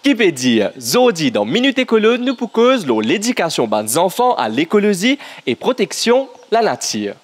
Qui peut dire, Zodi dans Minute Écolo nous propose l'éducation des enfants à l'écologie et protection la nature.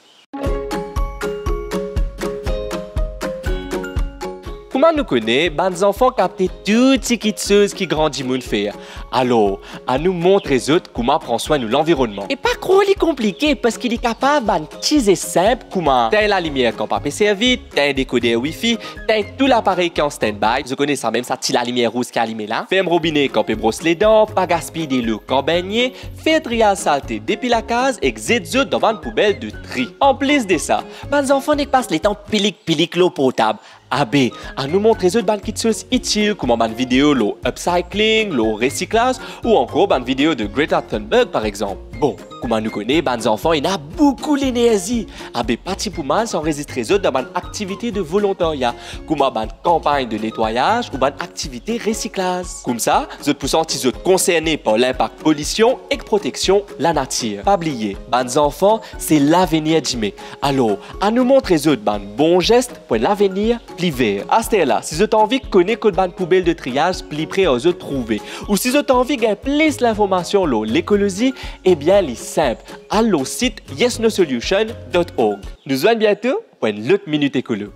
Comment nous connaît, les enfants captent toutes ces petites choses qui grandissent moun faire. Alors, à nous montrer comment prendre soin de l'environnement. Et pas trop compliqué parce qu'il est capable de petits et simple comment teindre la lumière quand pas servi, teindre décoder Wi-Fi, teindre tout l'appareil qui est en stand-by. Je connais ça même, ça tire la lumière rouge qui est allumée là. Ferme robinet quand peut brosser les dents, pas gaspiller l'eau quand baigner, faire trier saleté depuis la case et xézut devant une poubelle de tri. En plus de ça, les enfants ne passent les temps pilic l'eau potable. AB, à nous montrer des petites choses utiles comme une vidéo le upcycling, le recyclage ou encore une vidéo de Greta Thunberg par exemple. Bon, comme nous connaissons, les enfants, ils ont beaucoup d'énergie. AB, parti pour mal s'enregistrer dans une activité de volontariat, comme une campagne de nettoyage ou une activité recyclage. Comme ça, vous pouvez sentir concernés par l'impact pollution et protection la nature. Pas oublier, les enfants, c'est l'avenir d'Imé. Alors, à nous montrer des bons gestes pour l'avenir plus vert. À ce là, si vous avez envie de connaître une poubelle de triage plus près aux autres prouver, ou si vous avez envie de gagner plus l'information sur l'écologie, eh bien, c'est simple. Allez au site yesnosolution.org. Nous allons bientôt pour une autre Minute Écolo.